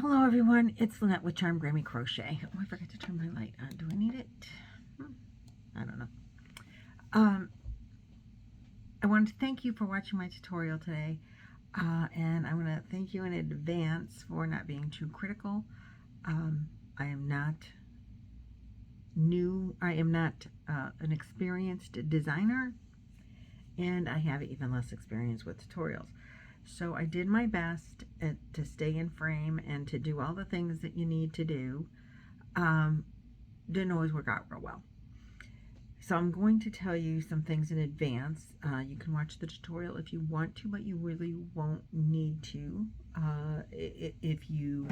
Hello everyone, it's Lynette with Charmed Grammy Crochet. Oh, I forgot to turn my light on. Do I need it? I don't know. I wanted to thank you for watching my tutorial today, and I want to thank you in advance for not being too critical. I am not new. I am not an experienced designer, and I have even less experience with tutorials. So I did my best to stay in frame and to do all the things that you need to do. Didn't always work out real well. So I'm going to tell you some things in advance. You can watch the tutorial if you want to, but you really won't need to if you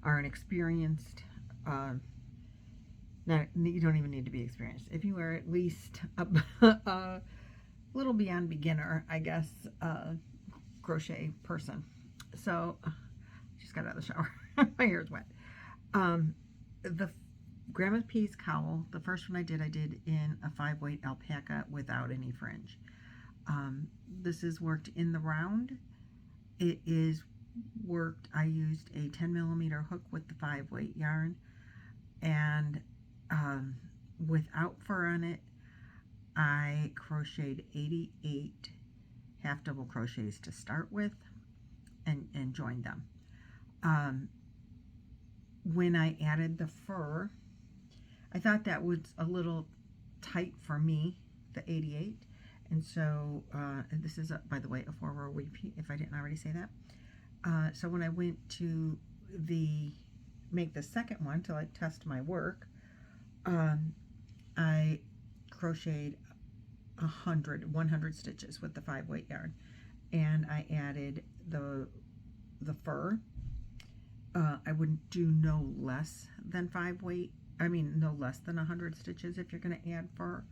are an experienced, you don't even need to be experienced. If you are at least a little beyond beginner, I guess, crochet person. So, just got out of the shower. My hair's wet. The Grandma P's cowl, the first one I did in a 5-weight alpaca without any fringe. This is worked in the round. It is worked, I used a 10mm hook with the 5-weight yarn, and without fur on it, I crocheted 88 half double crochets to start with and joined them. When I added the fur, I thought that was a little tight for me, the 88, and so and this is, by the way, a 4-row repeat, if I didn't already say that. So when I went to make the second one to like test my work, I crocheted 100 stitches with the 5-weight yarn, and I added the fur. I wouldn't do no less than 5-weight. I mean, no less than 100 stitches if you're going to add fur,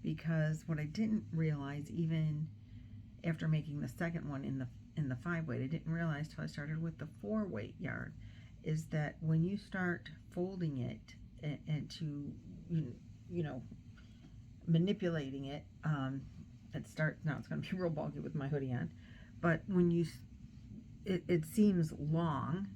because what I didn't realize, even after making the second one in the 5-weight, I didn't realize till I started with the 4-weight yarn, is that when you start folding it and to you know manipulating it, now it's going to be real bulky with my hoodie on, but when it seems long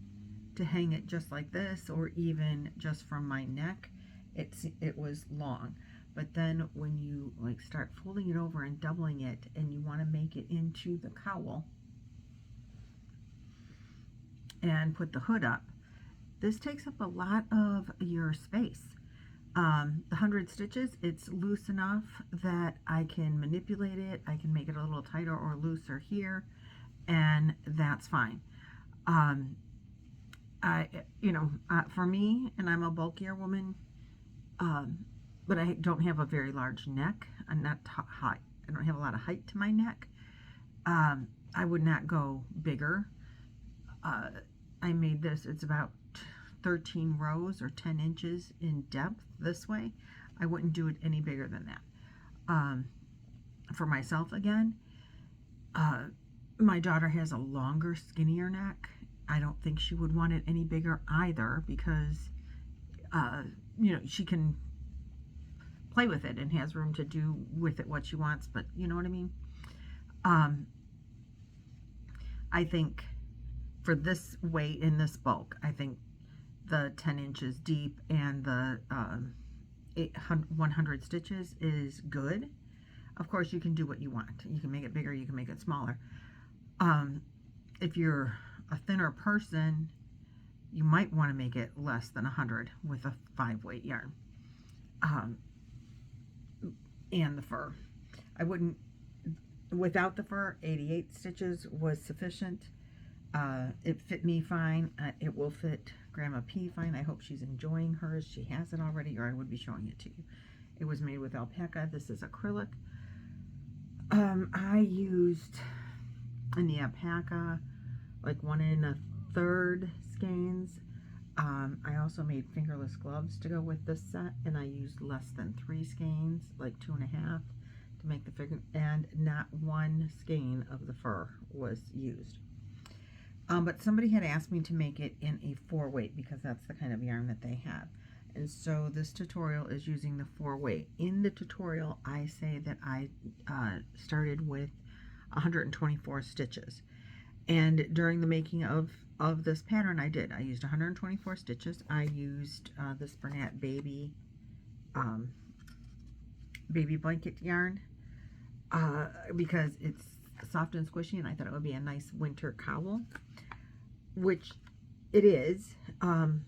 to hang it just like this, or even just from my neck, it was long. But then when you like start folding it over and doubling it, and you want to make it into the cowl and put the hood up, this takes up a lot of your space. The 100 stitches, it's loose enough that I can manipulate it. I can make it a little tighter or looser here, and that's fine. For me, and I'm a bulkier woman, but I don't have a very large neck. I'm not high. I don't have a lot of height to my neck. I would not go bigger. I made this, it's about 13 rows or 10 inches in depth this way. I wouldn't do it any bigger than that. For myself, again, my daughter has a longer, skinnier neck. I don't think she would want it any bigger either, because she can play with it and has room to do with it what she wants, but you know what I mean. I think for this weight in this bulk, I think the 10 inches deep and the 100 stitches is good. Of course, you can do what you want. You can make it bigger, you can make it smaller. If you're a thinner person, you might want to make it less than 100 with a 5-weight yarn. And the fur. I wouldn't, without the fur, 88 stitches was sufficient. It fit me fine. It will fit Grandma P fine. I hope she's enjoying hers. She has it already, or I would be showing it to you. It was made with alpaca. This is acrylic. I used in the alpaca like 1 1/3 skeins. I also made fingerless gloves to go with this set, and I used less than 3 skeins, like 2.5, to make the figure, and not 1 skein of the fur was used. But somebody had asked me to make it in a 4-weight, because that's the kind of yarn that they have. And so this tutorial is using the 4-weight. In the tutorial, I say that I started with 124 stitches. And during the making of this pattern, I used 124 stitches. I used this Bernat baby blanket yarn because it's soft and squishy, and I thought it would be a nice winter cowl, which it is. And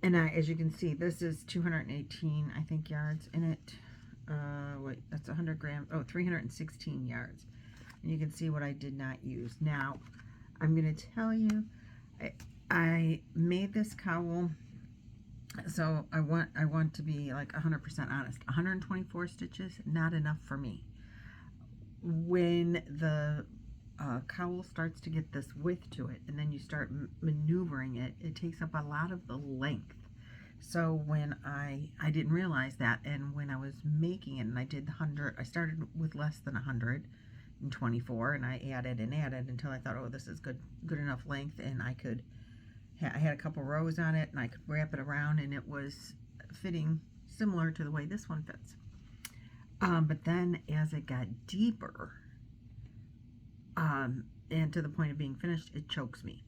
as you can see, this is 218, I think, yards in it. Wait, that's 100 grams. Oh, 316 yards. And you can see what I did not use. Now, I'm going to tell you, I made this cowl, so I want to be like 100% honest. 124 stitches, not enough for me. When the cowl starts to get this width to it, and then you start maneuvering it, it takes up a lot of the length. So when I didn't realize that, and when I was making it, and I did the 100, I started with less than 124, and I added and added until I thought, oh, this is good enough length, and I had a couple rows on it, and I could wrap it around, and it was fitting similar to the way this one fits. But then as it got deeper, and to the point of being finished, it chokes me.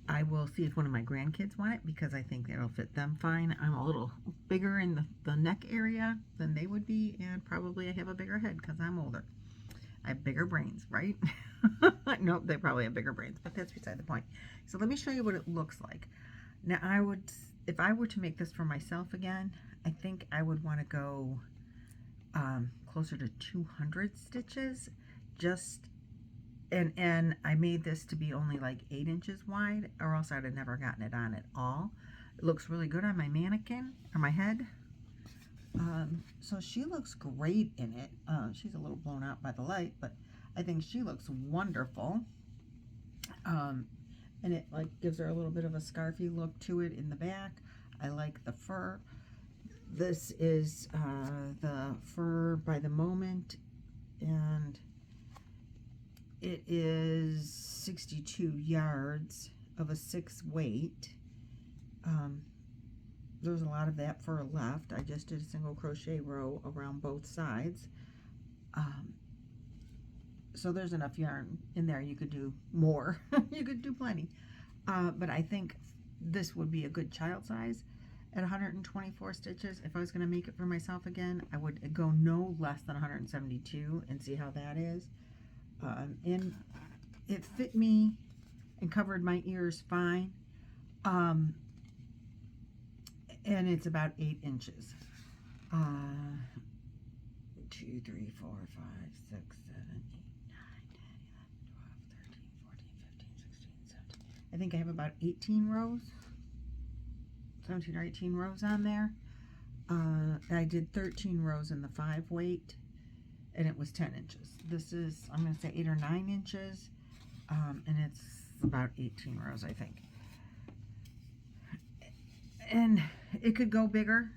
I will see if one of my grandkids want it, because I think it'll fit them fine. I'm a little bigger in the neck area than they would be, and probably I have a bigger head because I'm older. I have bigger brains, right? Nope, they probably have bigger brains, but that's beside the point. So let me show you what it looks like. Now, if I were to make this for myself again, I think I would want to go closer to 200 stitches. And I made this to be only like 8 inches wide, or else I'd have never gotten it on at all. It looks really good on my mannequin, or my head. So she looks great in it. She's a little blown out by the light, but I think she looks wonderful. And it like gives her a little bit of a scarfy look to it in the back. I like the fur. This is the fur by the moment, and it is 62 yards of a 6 weight. There's a lot of that fur left. I just did a single crochet row around both sides. So there's enough yarn in there. You could do more. You could do plenty. But I think this would be a good child size at 124 stitches. If I was going to make it for myself again, I would go no less than 172 and see how that is. And it fit me and covered my ears fine. And it's about 8 inches. 2, 3, 4, 5, 6, 7, 8, 9, 10, 11, 12, 13, 14, 15, 16, 17. I think I have about 18 rows. 17 or 18 rows on there. I did 13 rows in the 5 weight, and it was 10 inches. This is, I'm going to say 8 or 9 inches, and it's about 18 rows, I think. And it could go bigger.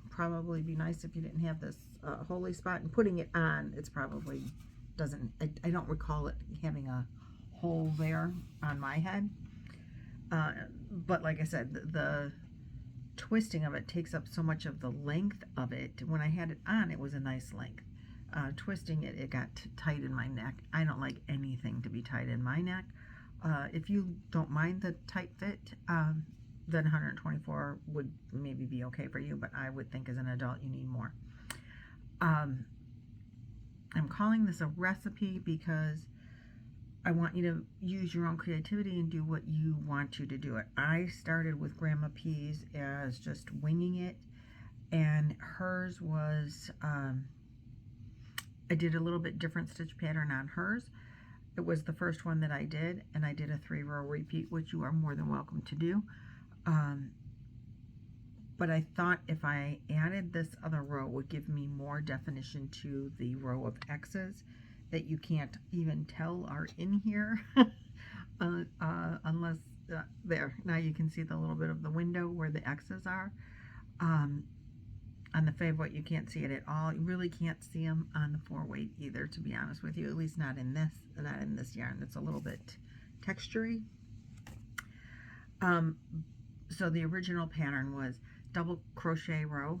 Probably be nice if you didn't have this holy spot, and putting it on, it's probably doesn't, I don't recall it having a hole there on my head. But like I said, the twisting of it takes up so much of the length of it. When I had it on, it was a nice length. Twisting it, it got tight in my neck. I don't like anything to be tight in my neck. If you don't mind the tight fit, then 124 would maybe be okay for you, but I would think as an adult you need more. I'm calling this a recipe because I want you to use your own creativity and do what you want to do it. I started with Grandma Peas as just winging it, and hers was, I did a little bit different stitch pattern on hers. It was the first one that I did, and I did a 3-row repeat, which you are more than welcome to do. But I thought if I added this other row, it would give me more definition to the row of X's that you can't even tell are in here. Unless, there, now you can see the little bit of the window where the X's are. On the favorite, you can't see it at all. You really can't see them on the 4 weight either, to be honest with you. At least not in this yarn. It's a little bit textury. So the original pattern was double crochet row,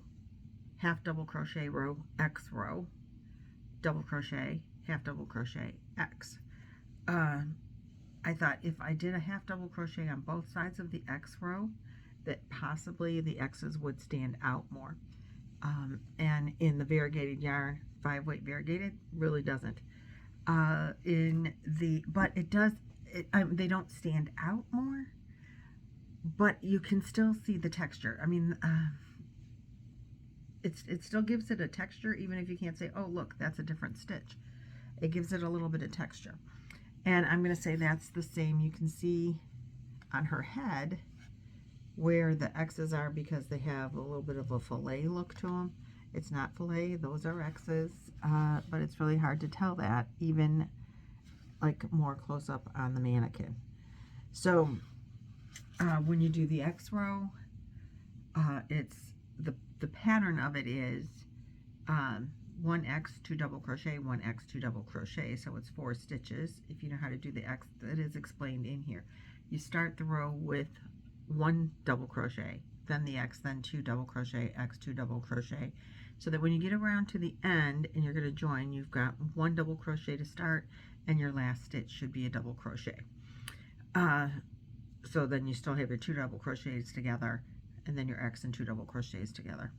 half double crochet row, X row, double crochet, half double crochet X. I thought if I did a half double crochet on both sides of the X row, that possibly the X's would stand out more. And in the variegated yarn, 5-weight variegated, really doesn't. But it does, they don't stand out more, but you can still see the texture. I mean, it still gives it a texture, even if you can't say, oh, look, that's a different stitch. It gives it a little bit of texture. And I'm going to say that's the same. You can see on her head where the X's are because they have a little bit of a fillet look to them. It's not fillet, those are X's, but it's really hard to tell that, even like more close up on the mannequin. So when you do the X row, it's the pattern of it is 1X, 2 double crochet, 1X, 2 double crochet, so it's 4 stitches. If you know how to do the X, that is explained in here. You start the row with 1 double crochet, then the X, then 2 double crochet, X, 2 double crochet, so that when you get around to the end and you're going to join, you've got 1 double crochet to start, and your last stitch should be a double crochet. So then you still have your 2 double crochets together, and then your X and 2 double crochets together,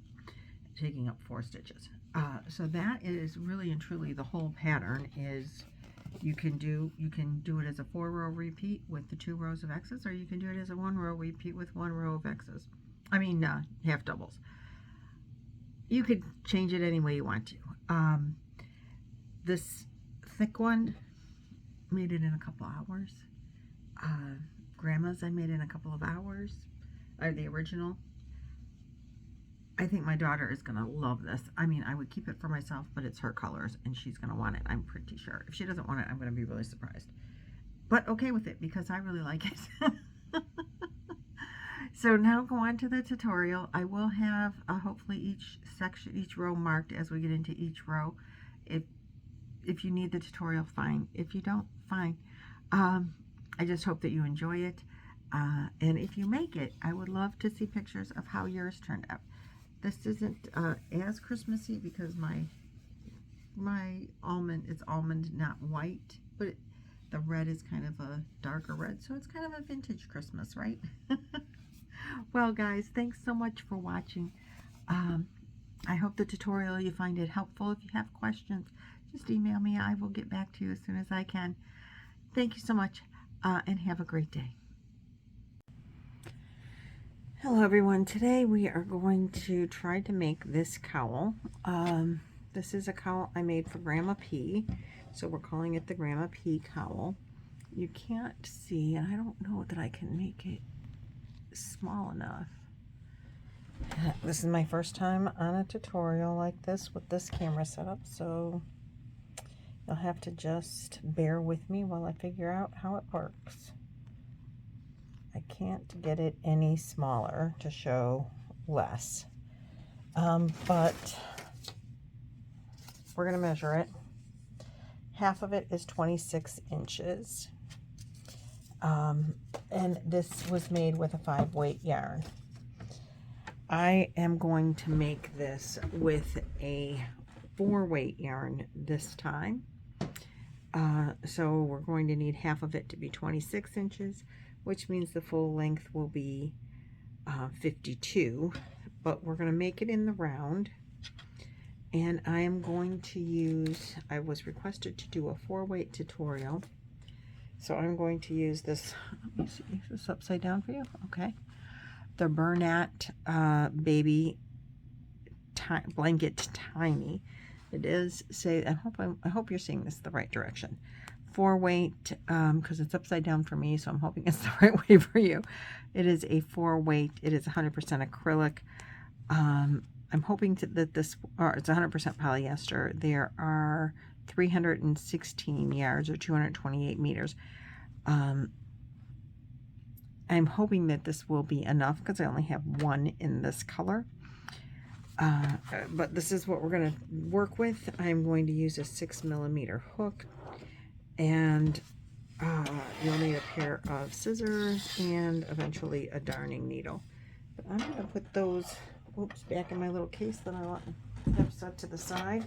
taking up 4 stitches. So that is really and truly the whole pattern. Is you can do it as a 4-row repeat with the 2 rows of X's, or you can do it as a 1-row repeat with 1 row of X's. I mean half doubles. You could change it any way you want to. This thick one, made it in a couple hours. Grandma's I made in a couple of hours. The original. I think my daughter is going to love this. I mean, I would keep it for myself, but it's her colors, and she's going to want it, I'm pretty sure. If she doesn't want it, I'm going to be really surprised. But okay with it, because I really like it. So now go on to the tutorial. I will have hopefully each section, each row marked as we get into each row. If you need the tutorial, fine. If you don't, fine. I just hope that you enjoy it. And if you make it, I would love to see pictures of how yours turned out. This isn't as Christmassy because my almond, it's almond, not white, but the red is kind of a darker red, so it's kind of a vintage Christmas, right? Well, guys, thanks so much for watching. I hope the tutorial, you find it helpful. If you have questions, just email me. I will get back to you as soon as I can. Thank you so much, and have a great day. Hello everyone, today we are going to try to make this cowl. This is a cowl I made for Grandma P, so we're calling it the Grandma P cowl. You can't see, and I don't know that I can make it small enough. This is my first time on a tutorial like this with this camera setup, so you'll have to just bear with me while I figure out how it works. I can't get it any smaller to show less, but we're going to measure it. Half of it is 26 inches, and this was made with a 5-weight yarn. I am going to make this with a 4-weight yarn this time, so we're going to need half of it to be 26 inches, which means the full length will be 52, but we're going to make it in the round. And I am going to use, I was requested to do a 4-weight tutorial, so I'm going to use this. Let me see, is this upside down for you? Okay. The Bernat Baby Blanket Tiny. It is, say, I hope you're seeing this the right direction. 4-weight, because it's upside down for me, so I'm hoping it's the right way for you. It is a 4-weight. It is 100% acrylic. I'm hoping that this, or it's 100% polyester. There are 316 yards or 228 meters. I'm hoping that this will be enough because I only have one in this color. But this is what we're going to work with. I'm going to use a 6mm hook. And you'll need a pair of scissors and eventually a darning needle. But I'm going to put those, oops, back in my little case that I want to have set to the side.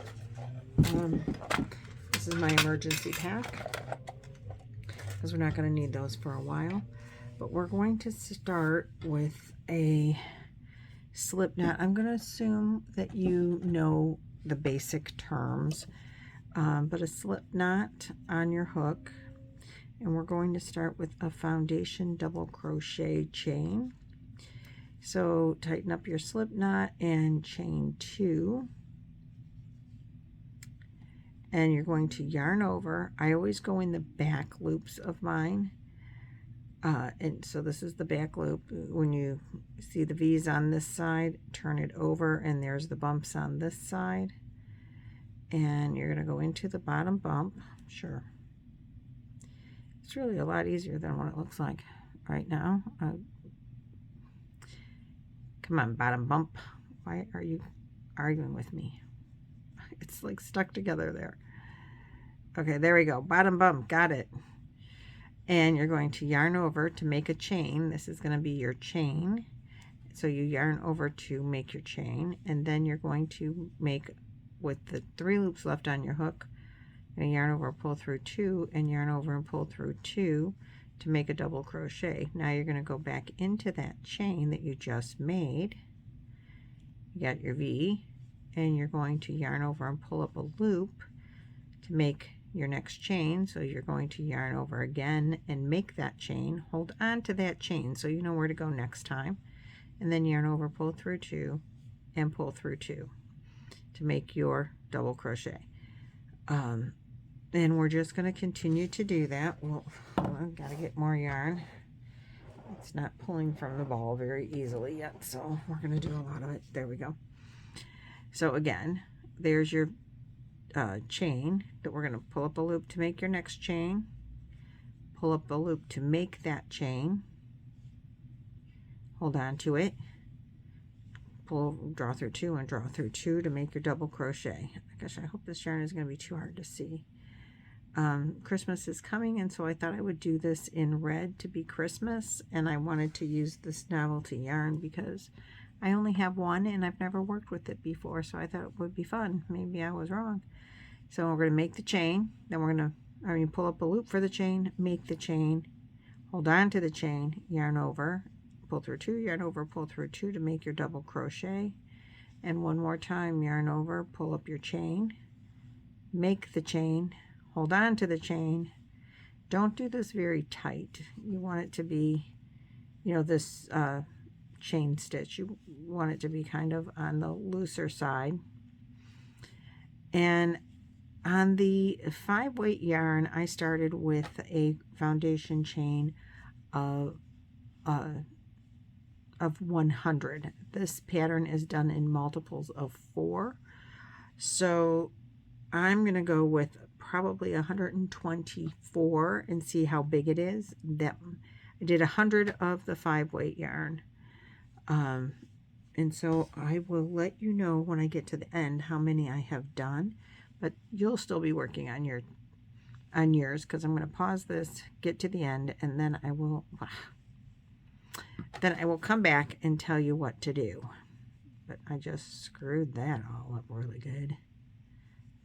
This is my emergency pack because we're not going to need those for a while. But we're going to start with a slip knot. I'm going to assume that you know the basic terms, but a slip knot on your hook, and we're going to start with a foundation double crochet chain. So tighten up your slip knot and chain 2, and you're going to yarn over. I always go in the back loops of mine, and so this is the back loop. When you see the V's on this side, turn it over, and there's the bumps on this side, and you're going to go into the bottom bump. Sure, it's really a lot easier than what it looks like right now. Come on, bottom bump. Why are you arguing with me? It's like stuck together there. Okay, there we go. Bottom bump. Got it. And you're going to yarn over to make a chain. This is going to be your chain. So you yarn over to make your chain, and then you're going to make, with the 3 loops left on your hook, you're going to yarn over, pull through 2, and yarn over and pull through 2 to make a double crochet. Now you're going to go back into that chain that you just made. You got your V, and you're going to yarn over and pull up a loop to make your next chain. So you're going to yarn over again and make that chain. Hold on to that chain so you know where to go next time, and then yarn over, pull through 2, and pull through 2 to make your double crochet. And we're just going to continue to do that. Well, I've got to get more yarn. It's not pulling from the ball very easily yet, so we're going to do a lot of it. There we go. So again, there's your chain that we're going to pull up a loop to make your next chain, pull up a loop to make that chain, hold on to it, draw through 2 and draw through 2 to make your double crochet. Gosh, I hope this yarn is going to be too hard to see. Christmas is coming, and so I thought I would do this in red to be Christmas, and I wanted to use this novelty yarn because I only have one and I've never worked with it before, so I thought it would be fun. Maybe I was wrong. So we're going to make the chain, then we're going to pull up a loop for the chain, make the chain, hold on to the chain, yarn over, pull through 2, yarn over, pull through 2 to make your double crochet, and one more time, yarn over, pull up your chain, make the chain, hold on to the chain. Don't do this very tight. You want it to be, you know, this chain stitch, you want it to be kind of on the looser side. And on the 5-weight yarn, I started with a foundation chain of 100. This pattern is done in multiples of 4, so I'm going to go with probably 124 and see how big it is. That I did 100 of the 5-weight yarn, and so I will let you know when I get to the end how many I have done, but you'll still be working on yours, because I'm going to pause this, get to the end, and then I will come back and tell you what to do. But I just screwed that all up really good.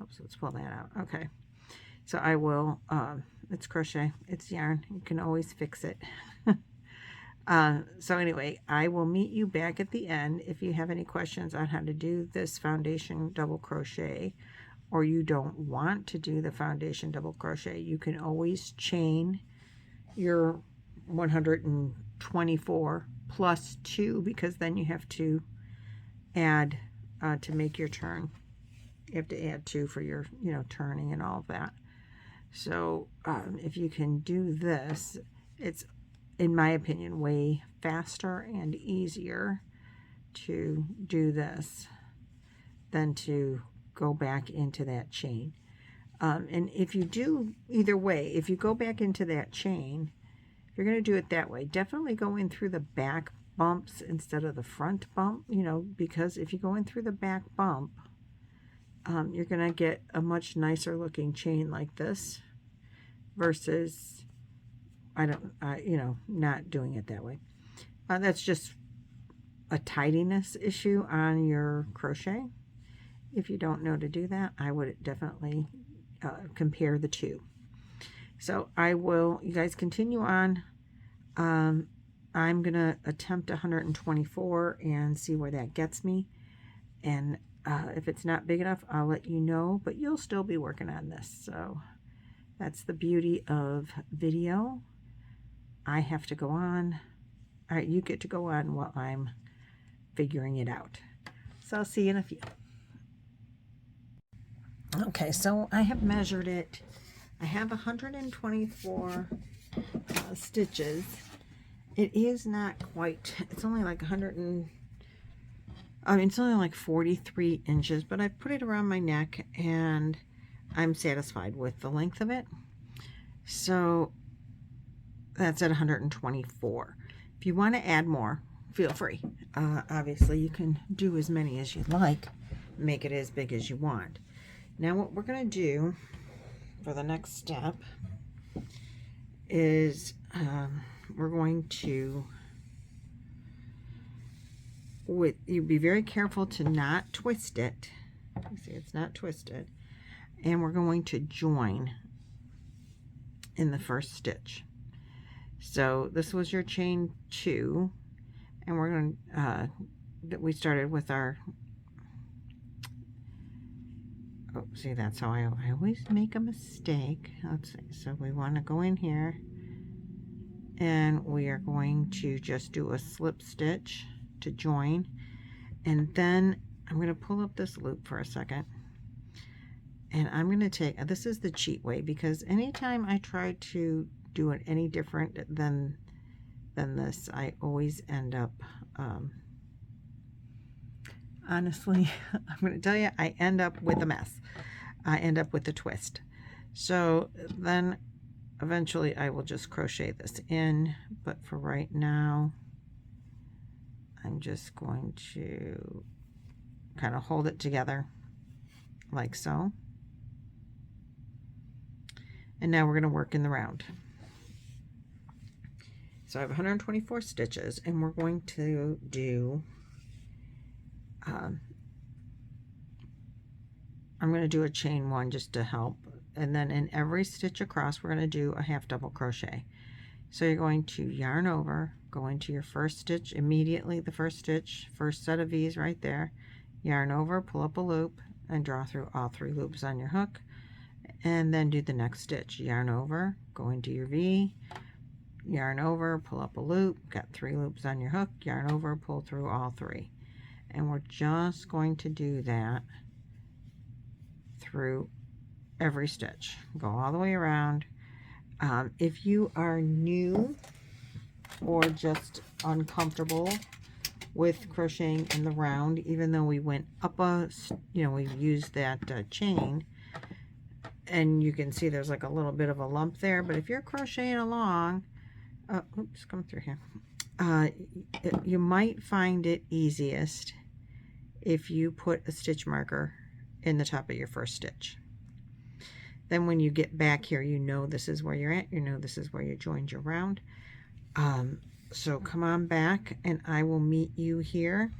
Oops, let's pull that out. Okay, so I will, it's crochet, it's yarn, you can always fix it. So anyway, I will meet you back at the end. If you have any questions on how to do this foundation double crochet, or you don't want to do the foundation double crochet, you can always chain your 124 plus 2, because then you have to add to make your turn. You have to add 2 for your, you know, turning and all of that. So if you can do this, it's, in my opinion, way faster and easier to do this than to go back into that chain. And if you do either way, if you go back into that chain, if you're going to do it that way, definitely go in through the back bumps instead of the front bump, you know, because if you go in through the back bump, you're going to get a much nicer looking chain like this versus you know, not doing it that way. That's just a tidiness issue on your crochet. If you don't know to do that, I would definitely compare the two. So you guys continue on. I'm going to attempt 124 and see where that gets me. And if it's not big enough, I'll let you know, but you'll still be working on this. So that's the beauty of video. I have to go on. All right, you get to go on while I'm figuring it out. So I'll see you in a few. Okay, so I have measured it. I have 124 stitches. It is not quite, it's only like it's only like 43 inches, but I put it around my neck and I'm satisfied with the length of it. So that's at 124. If you want to add more, feel free. Obviously, you can do as many as you'd like, make it as big as you want. Now, what we're going to do for the next step is we're going to, you be very careful to not twist it. You see, it's not twisted. And we're going to join in the first stitch. So this was your chain 2, and we're going to, we started with our, oh, see, that's how I always make a mistake. Let's see, so we want to go in here, and we are going to just do a slip stitch to join, and then I'm going to pull up this loop for a second, and I'm going to take, this is the cheat way, because anytime I try to do it any different than this, I always end up, honestly, I'm going to tell you, I end up with a mess. I end up with a twist. So then eventually I will just crochet this in, but for right now, I'm just going to kind of hold it together like so. And now we're going to work in the round. So I have 124 stitches, and we're going to do, I'm going to do a chain 1 just to help. And then in every stitch across, we're going to do a half double crochet. So you're going to yarn over, go into your first stitch immediately, the first stitch, first set of V's right there, yarn over, pull up a loop, and draw through all 3 loops on your hook, and then do the next stitch. Yarn over, go into your V, yarn over, pull up a loop, got 3 loops on your hook, yarn over, pull through all 3. And we're just going to do that through every stitch. Go all the way around. If you are new or just uncomfortable with crocheting in the round, even though we went up we've used that chain, and you can see there's like a little bit of a lump there, but if you're crocheting along, oops, come through here, you might find it easiest if you put a stitch marker in the top of your first stitch. Then when you get back here, you know this is where you're at, you know this is where you joined your round. So come on back, and I will meet you here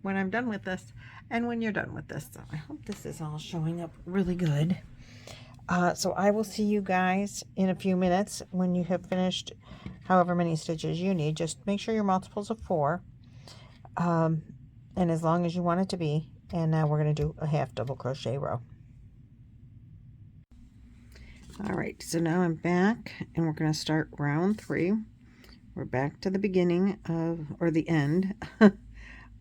when I'm done with this, and when you're done with this. So I hope this is all showing up really good. So I will see you guys in a few minutes when you have finished however many stitches you need. Just make sure your multiples of 4, and as long as you want it to be. And now we're going to do a half double crochet row. All right, so now I'm back, and we're going to start round 3. We're back to the beginning of, or the end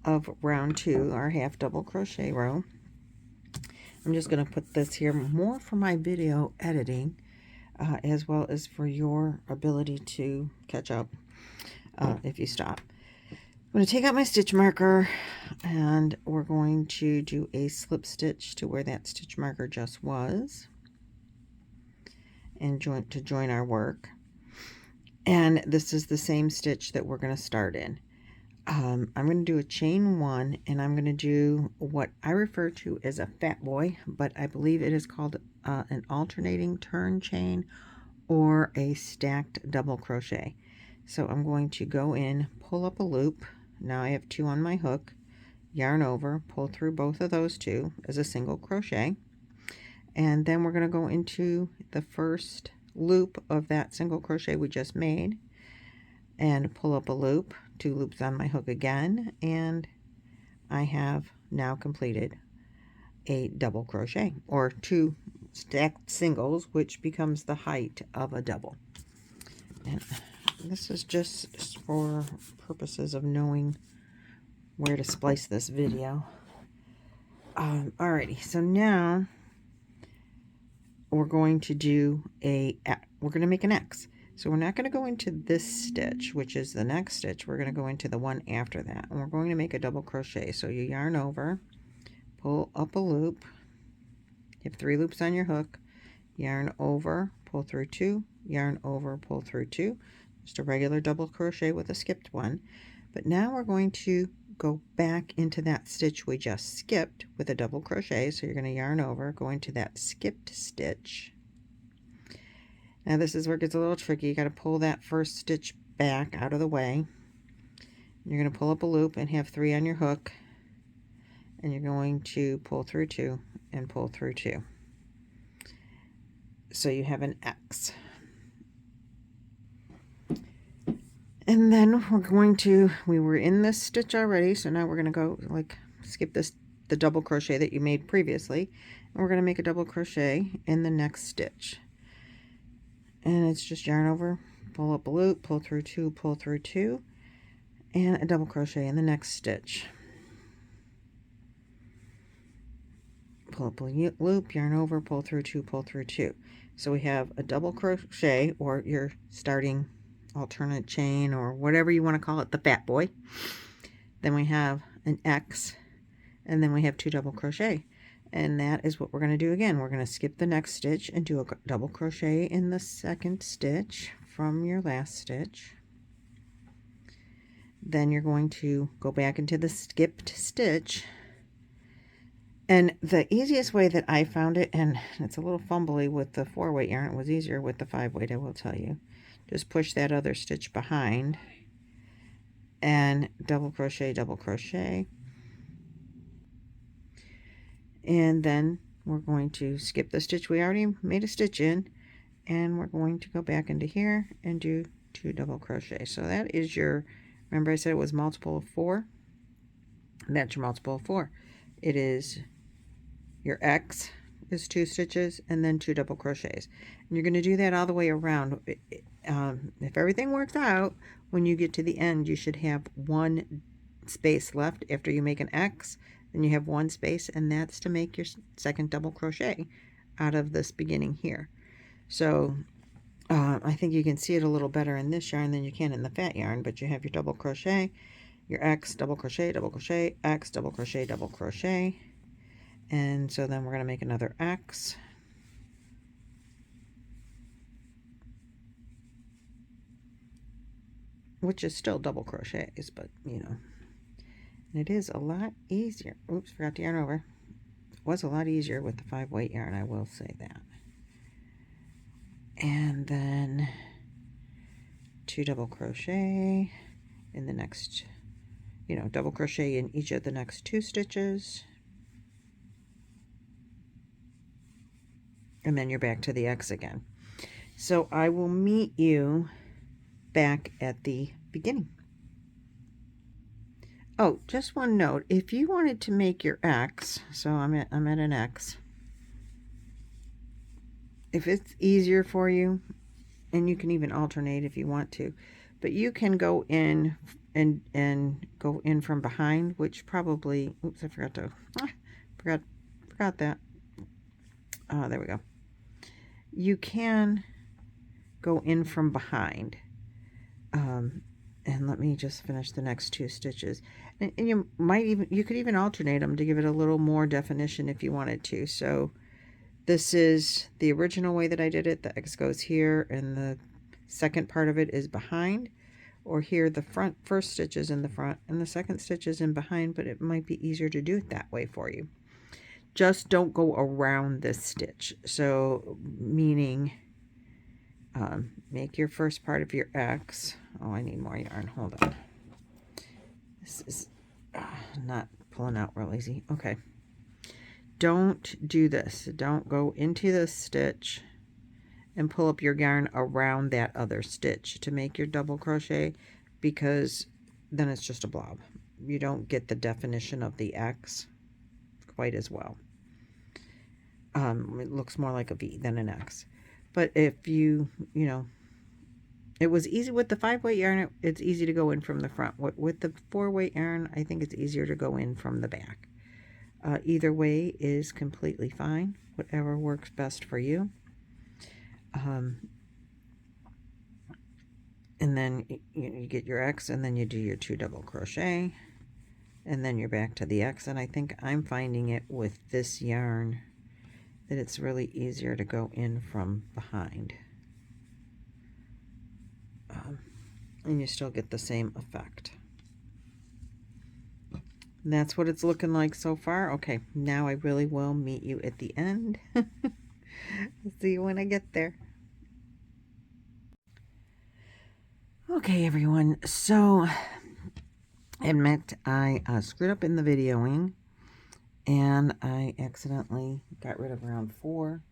of round 2, our half double crochet row. I'm just going to put this here more for my video editing, as well as for your ability to catch up if you stop. I'm going to take out my stitch marker, and we're going to do a slip stitch to where that stitch marker just was, and join our work. And this is the same stitch that we're going to start in. I'm going to do a chain 1, and I'm going to do what I refer to as a fat boy, but I believe it is called an alternating turn chain or a stacked double crochet. So I'm going to go in, pull up a loop. Now I have 2 on my hook, yarn over, pull through both of those 2 as a single crochet, and then we're going to go into the first loop of that single crochet we just made and pull up a loop, 2 loops on my hook again, and I have now completed a double crochet, or 2 stacked singles, which becomes the height of a double. And this is just for purposes of knowing where to splice this video. Alrighty, so now we're going to make an X. So we're not going to go into this stitch, which is the next stitch. We're going to go into the one after that, and we're going to make a double crochet. So you yarn over, pull up a loop, you have 3 loops on your hook, yarn over, pull through 2, yarn over, pull through 2, just a regular double crochet with a skipped one. But now we're going to go back into that stitch we just skipped with a double crochet. So you're going to yarn over, go into that skipped stitch. Now this is where it gets a little tricky. You got to pull that first stitch back out of the way. You're going to pull up a loop and have 3 on your hook, and you're going to pull through 2 and pull through 2. So you have an X. And then we were in this stitch already, so now we're going to go skip the double crochet that you made previously, and we're going to make a double crochet in the next stitch. And it's just yarn over, pull up a loop, pull through 2, pull through 2, and a double crochet in the next stitch. Pull up a loop, yarn over, pull through 2, pull through 2. So we have a double crochet, or your starting alternate chain, or whatever you want to call it, the fat boy. Then we have an X, and then we have 2 double crochet. And that is what we're going to do again. We're going to skip the next stitch and do a double crochet in the second stitch from your last stitch. Then you're going to go back into the skipped stitch. And the easiest way that I found it, and it's a little fumbly with the 4-weight yarn, it was easier with the 5-weight, I will tell you. Just push that other stitch behind and double crochet, and then we're going to skip the stitch we already made a stitch in, and we're going to go back into here and do 2 double crochet. So that is your, remember I said it was multiple of 4? That's your multiple of 4. It is your X is 2 stitches and then 2 double crochets, and you're going to do that all the way around. If everything works out, when you get to the end, you should have 1 space left after you make an X. Then you have 1 space, and that's to make your second double crochet out of this beginning here. So I think you can see it a little better in this yarn than you can in the fat yarn, but you have your double crochet, your X, double crochet, X, double crochet, and so then we're going to make another X. Which is still double crochets, but you know, it is a lot easier. Oops, forgot to yarn over. It was a lot easier with the 5-weight yarn, I will say that. And then 2 double crochet in the next, double crochet in each of the next 2 stitches. And then you're back to the X again. So I will meet you back at the beginning. Oh, just one note, if you wanted to make your X, so I'm at an X, if it's easier for you, and you can even alternate if you want to, but you can go in and go in from behind, which probably, oops, I forgot that. Oh, there we go. You can go in from behind. And let me just finish the next 2 stitches, and you could even alternate them to give it a little more definition if you wanted to. So this is the original way that I did it. The X goes here, and the second part of it is behind, or here the first stitch is in the front and the second stitch is in behind, but it might be easier to do it that way for you. Just don't go around this stitch. So meaning make your first part of your X. Oh, I need more yarn. Hold on. This is not pulling out real easy. Okay. don't do this. Don't go into the stitch and pull up your yarn around that other stitch to make your double crochet, because then it's just a blob. You don't get the definition of the X quite as well. It looks more like a V than an X. But if you know, it was easy with the 5-weight yarn, it's easy to go in from the front. With the 4-weight yarn, I think it's easier to go in from the back. Either way is completely fine, whatever works best for you. And then you get your X, and then you do your 2 double crochet, and then you're back to the X. And I think I'm finding it with this yarn that it's really easier to go in from behind. And you still get the same effect. And that's what it's looking like so far. Okay, now I really will meet you at the end. See you when I get there. Okay, everyone, so I admit I screwed up in the videoing, and I accidentally got rid of round 4.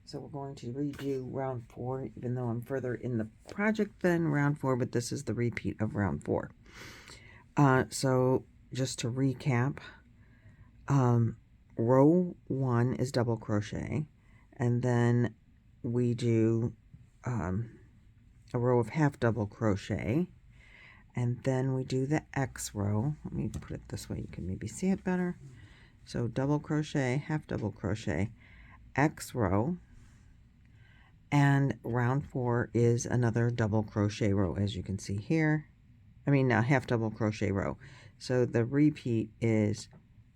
So we're going to redo round 4, even though I'm further in the project than round 4, but this is the repeat of round 4. So just to recap, row 1 is double crochet, and then we do a row of half double crochet, and then we do the X row. Let me put it this way, you can maybe see it better. So double crochet, half double crochet, X row, and round 4 is another double crochet row, as you can see here. I mean, half double crochet row. So the repeat is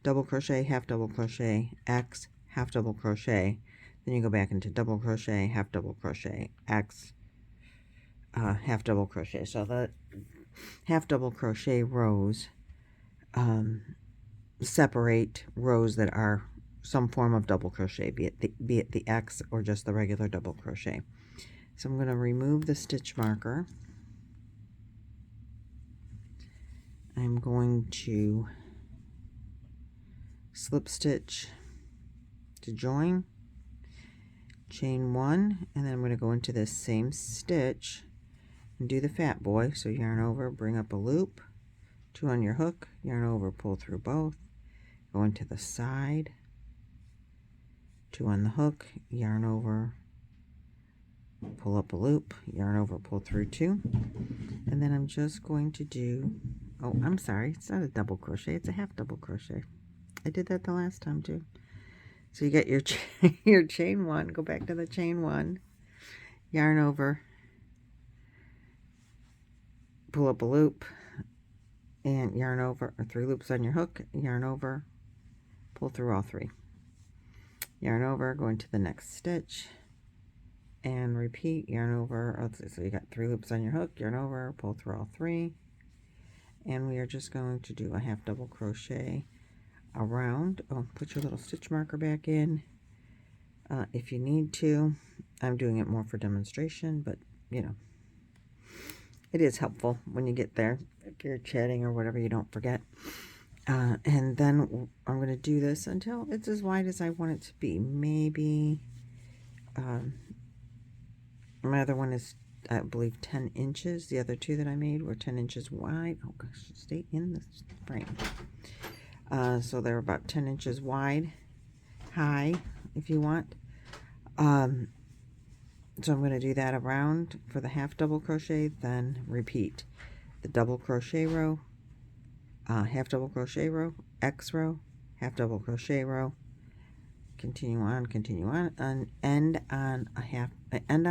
double crochet, half double crochet, X, half double crochet, then you go back into double crochet, half double crochet, X, half double crochet. So the half double crochet rows separate rows that are some form of double crochet, be it the X or just the regular double crochet. So I'm going to remove the stitch marker. I'm going to slip stitch to join, chain 1, and then I'm going to go into this same stitch and do the fat boy. So yarn over, bring up a loop, 2 on your hook, yarn over, pull through both, go into the side, 2 on the hook, yarn over, pull up a loop, yarn over, pull through 2, and then I'm just going to do, oh, I'm sorry, it's not a double crochet, it's a half double crochet. I did that the last time too. So you get your your chain 1, go back to the chain 1, yarn over, pull up a loop, and yarn over, or 3 loops on your hook, yarn over, pull through all 3. Yarn over, go into the next stitch, and repeat, yarn over. So you got 3 loops on your hook, yarn over, pull through all 3, and we are just going to do a half double crochet around. Oh, put your little stitch marker back in if you need to. I'm doing it more for demonstration, but you know, it is helpful when you get there. If you're chatting or whatever, you don't forget. And then I'm going to do this until it's as wide as I want it to be. Maybe my other one is, I believe, 10 inches. The other 2 that I made were 10 inches wide. Oh gosh, stay in the frame. So they're about 10 inches wide, high, if you want. So I'm going to do that around for the half double crochet, then repeat the double crochet row, half double crochet row, X row, half double crochet row, continue on, and end on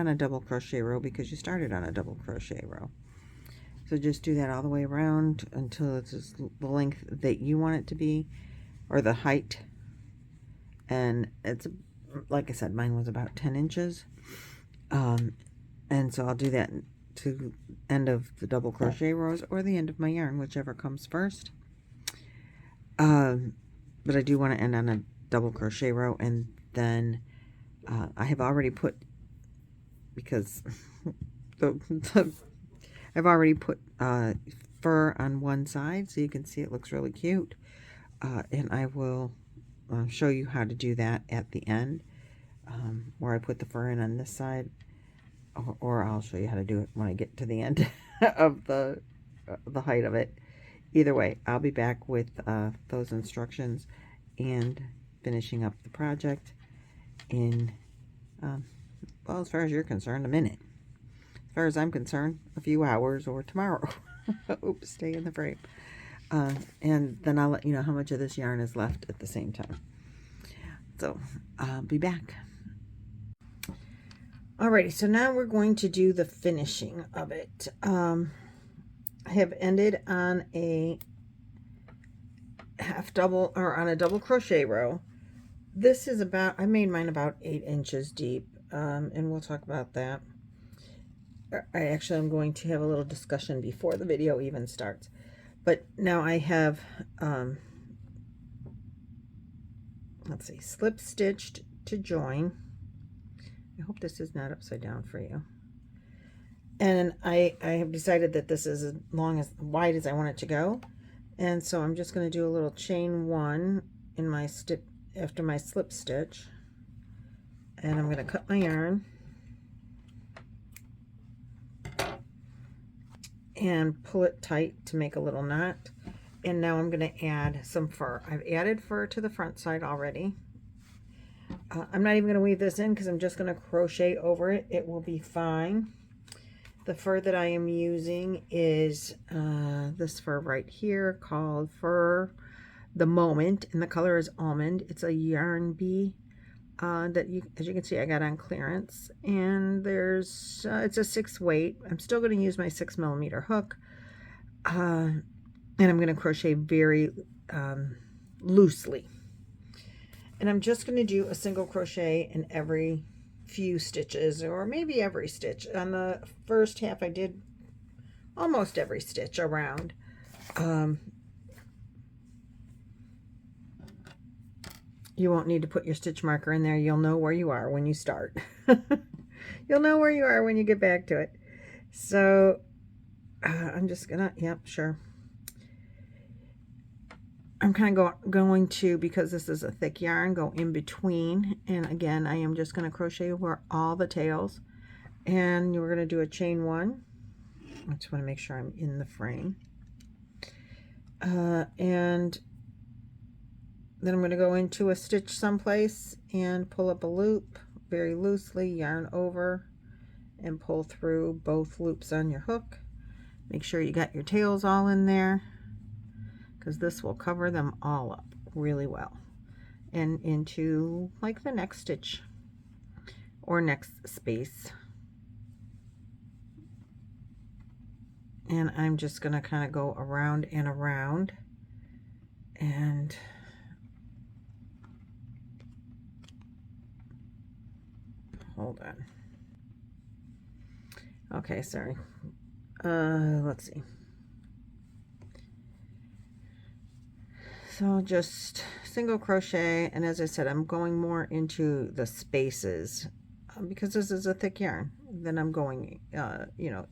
a double crochet row because you started on a double crochet row. So just do that all the way around until it's the length that you want it to be, or the height. And it's, like I said, mine was about 10 inches. And so I'll do that to end of the double crochet rows or the end of my yarn, whichever comes first. But I do want to end on a double crochet row, and then I have already put, because I've already put fur on one side, so you can see it looks really cute. And I will show you how to do that at the end, where I put the fur in on this side, or I'll show you how to do it when I get to the end of the height of it. Either way, I'll be back with those instructions and finishing up the project in, well, as far as you're concerned, a minute. As far as I'm concerned, a few hours or tomorrow. Oops, stay in the frame. And then I'll let you know how much of this yarn is left at the same time. So I'll be back. Alrighty, so now we're going to do the finishing of it. I have ended on a half double, or on a double crochet row. This is about, I made mine about 8 inches deep, and we'll talk about that. I'm going to have a little discussion before the video even starts. But now I have, let's see, slip stitched to join. I hope this is not upside down for you. And I have decided that this is as wide as I want it to go. And so I'm just going to do a little chain 1 in my after my slip stitch. And I'm going to cut my yarn and pull it tight to make a little knot. And now I'm going to add some fur. I've added fur to the front side already. I'm not even going to weave this in because I'm just going to crochet over it. It will be fine. The fur that I am using is this fur right here, called Fur the Moment, and the color is almond. It's a yarn bee that as you can see, I got on clearance, and there's it's a 6 weight. I'm still going to use my 6mm hook, and I'm going to crochet very loosely. And I'm just going to do a single crochet in every few stitches, or maybe every stitch. On the first half I did almost every stitch around. You won't need to put your stitch marker in there. You'll know where you are when you start. You'll know where you are when you get back to it. So I'm just gonna, yep, sure. I'm kind of going to, because this is a thick yarn, go in between. And again, I am just going to crochet over all the tails. And we're going to do a chain 1. I just want to make sure I'm in the frame. And then I'm going to go into a stitch someplace and pull up a loop very loosely, yarn over, and pull through both loops on your hook. Make sure you got your tails all in there, because this will cover them all up really well, and into like the next stitch or next space. And I'm just going to kind of go around and around, and hold on. Okay, sorry. Let's see. So just single crochet, and as I said, I'm going more into the spaces because this is a thick yarn. Then I'm going, you know,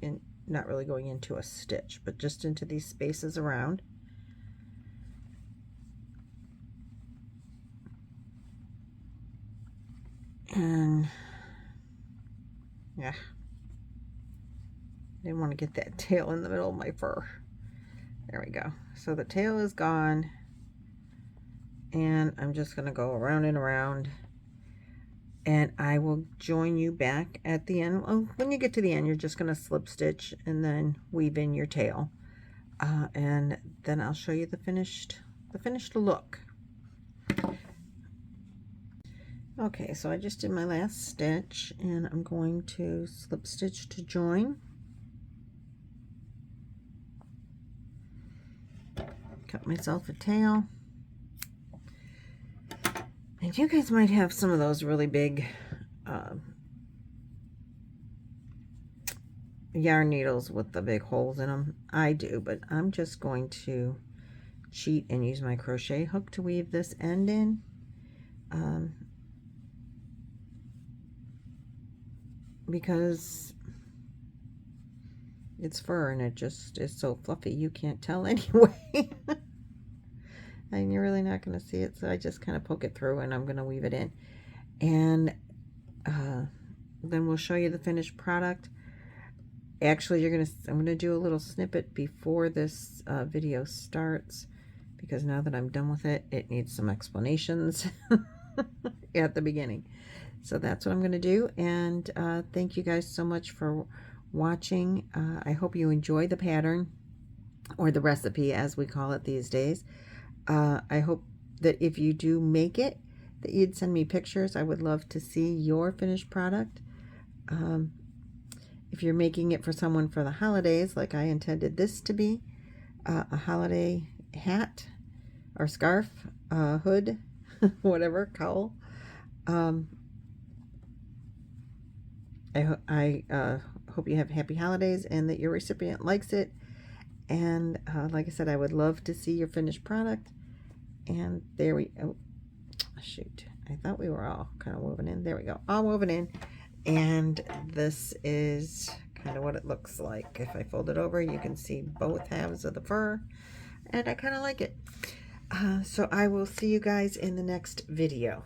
not really going into a stitch, but just into these spaces around. And yeah, didn't want to get that tail in the middle of my fur. There we go. So the tail is gone. And I'm just going to go around and around, and I will join you back at the end. Well, when you get to the end, you're just going to slip stitch and then weave in your tail, and then I'll show you the finished look. Okay, so I just did my last stitch, and I'm going to slip stitch to join. Cut myself a tail. And you guys might have some of those really big yarn needles with the big holes in them. I do, but I'm just going to cheat and use my crochet hook to weave this end in. Because it's fur and it just is so fluffy, you can't tell anyway. and you're really not going to see it, so I just kind of poke it through and I'm going to weave it in. And then we'll show you the finished product. Actually, I'm going to do a little snippet before this video starts, because now that I'm done with it, it needs some explanations at the beginning. So that's what I'm going to do, and thank you guys so much for watching. I hope you enjoy the pattern, or the recipe as we call it these days. I hope that if you do make it, that you'd send me pictures. I would love to see your finished product. If you're making it for someone for the holidays, like I intended this to be, a holiday hat or scarf, hood, whatever, cowl. I hope you have happy holidays and that your recipient likes it. And like I said, I would love to see your finished product. And there we go. Oh, shoot. I thought we were all kind of woven in. There we go. All woven in. And this is kind of what it looks like. If I fold it over, you can see both halves of the fur. And I kind of like it. So I will see you guys in the next video.